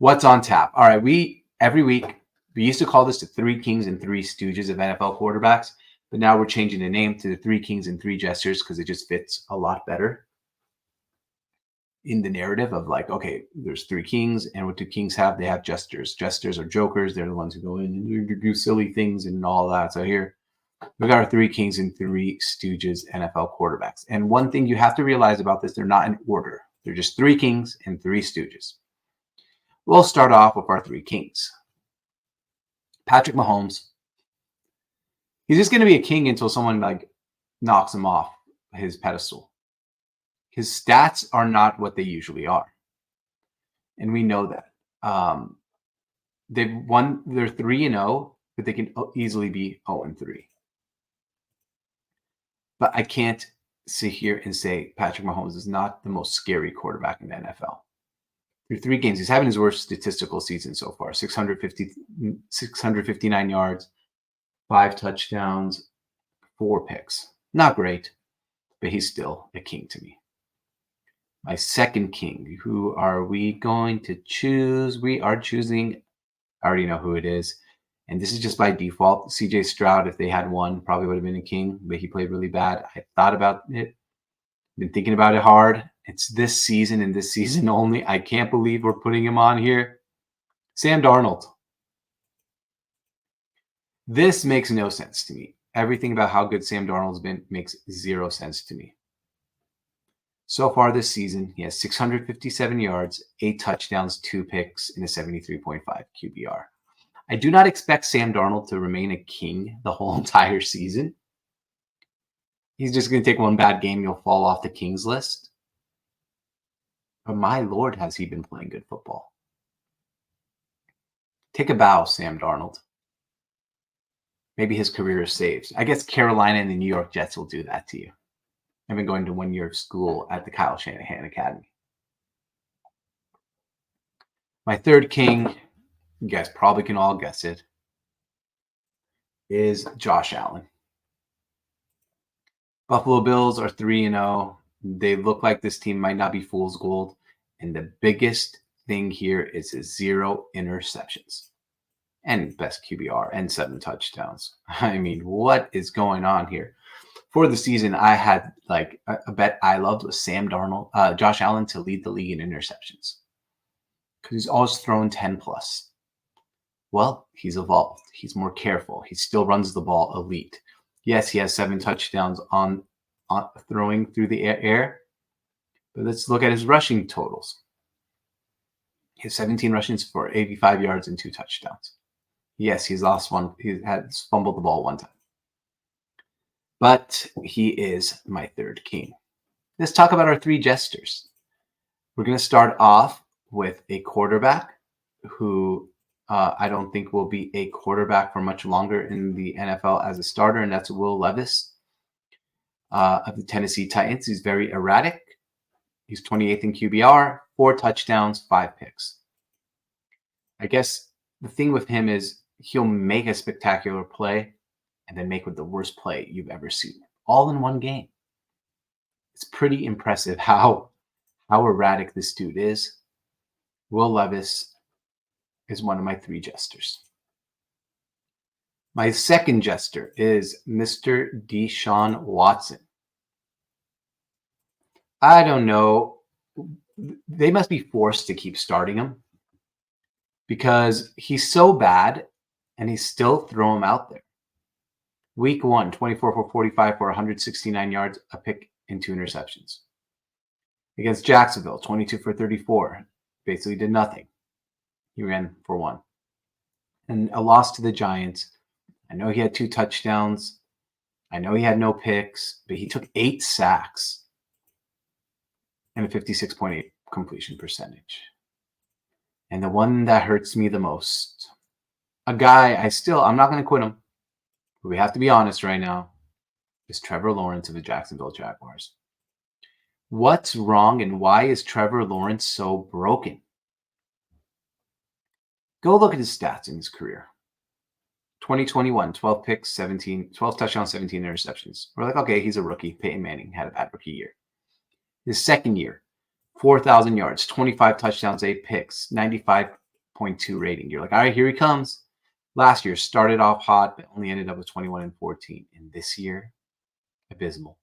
What's on tap? All right, every week we used to call this the Three Kings and Three Stooges of NFL quarterbacks, but now we're changing the name to the Three Kings and Three Jesters because it just fits a lot better in the narrative of like, okay, there's three kings, and what do kings have? They have jesters. Jesters are jokers. They're the ones who go in and do silly things and all that. So here we got our Three Kings and Three Stooges NFL quarterbacks. And one thing you have to realize about this, they're not in order. They're just three kings and three stooges. We'll start off with our three kings. Patrick Mahomes. He's just going to be a king until someone like knocks him off his pedestal. His stats are not what they usually are. And we know that. They've won, they're 3-0, but they can easily be 0-3. But I can't sit here and say Patrick Mahomes is not the most scary quarterback in the NFL. Through 3 games, he's having his worst statistical season so far. 659 yards, 5 touchdowns, 4 picks. Not great, but he's still a king to me. My second king, who are we going to choose? We are choosing, I already know who it is. And this is just by default. CJ Stroud, if they had won, probably would have been a king, but he played really bad. I thought about it, been thinking about it hard. It's this season and this season only. I can't believe we're putting him on here. Sam Darnold. This makes no sense to me. Everything about how good Sam Darnold's been makes 0 sense to me. So far this season, he has 657 yards, 8 touchdowns, 2 picks, and a 73.5 QBR. I do not expect Sam Darnold to remain a king the whole entire season. He's just going to take one bad game. He'll fall off the kings list. But my Lord, has he been playing good football. Take a bow, Sam Darnold. Maybe his career is saved. I guess Carolina and the New York Jets will do that to you. I've been going to 1 year of school at the Kyle Shanahan Academy. My third king, you guys probably can all guess it, is Josh Allen. Buffalo Bills are 3-0. They look like this team might not be fool's gold. And the biggest thing here is his 0 interceptions and best QBR and 7 touchdowns. I mean, what is going on here? For the season, I had like a bet I loved was Josh Allen to lead the league in interceptions because he's always thrown 10 plus. Well, he's evolved. He's more careful. He still runs the ball elite. Yes, he has 7 touchdowns on throwing through the air. But let's look at his rushing totals. He has 17 rushings for 85 yards and 2 touchdowns. Yes, he's lost one. He has fumbled the ball 1 time. But he is my third king. Let's talk about our 3 jesters. We're going to start off with a quarterback who I don't think will be a quarterback for much longer in the NFL as a starter, and that's Will Levis of the Tennessee Titans. He's very erratic. He's 28th in QBR, 4 touchdowns, 5 picks. I guess the thing with him is he'll make a spectacular play and then make with the worst play you've ever seen, all in one game. It's pretty impressive how erratic this dude is. Will Levis is one of my 3 jesters. My second jester is Mr. Deshaun Watson. I don't know. They must be forced to keep starting him because he's so bad and he still throw him out there. Week 1, 24 for 45 for 169 yards, a pick and 2 interceptions. Against Jacksonville, 22 for 34. Basically did nothing. He ran for 1. And a loss to the Giants. I know he had 2 touchdowns. I know he had no picks, but he took 8 sacks and a 56.8 completion percentage. And the one that hurts me the most, a guy I'm not going to quit him, but we have to be honest right now, is Trevor Lawrence of the Jacksonville Jaguars. What's wrong and why is Trevor Lawrence so broken? Go look at his stats in his career. 2021, 12 picks, 12 touchdowns, 17 interceptions. We're like, okay, he's a rookie. Peyton Manning had a bad rookie year. His second year, 4,000 yards, 25 touchdowns, 8 picks, 95 26.2 rating. You're like, all right, here he comes. Last year started off hot, but only ended up with 21 and 14. And this year, abysmal.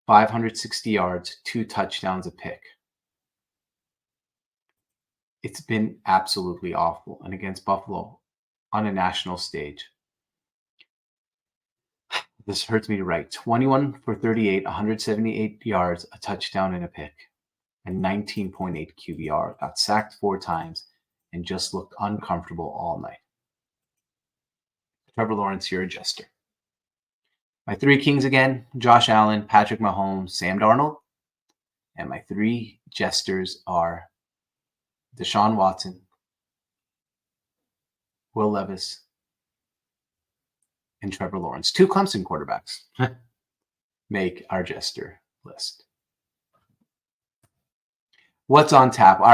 560 yards, 2 touchdowns, a pick. It's been absolutely awful. And against Buffalo on a national stage, this hurts me to write. 21 for 38, 178 yards, a touchdown, and a pick. And 19.8 QBR. Got sacked 4 times and just looked uncomfortable all night. Trevor Lawrence, you're a jester. My 3 Kings again: Josh Allen, Patrick Mahomes, Sam Darnold. And my 3 jesters are Deshaun Watson, Will Levis, and Trevor Lawrence. 2 Clemson quarterbacks make our jester list. What's on tap? All right.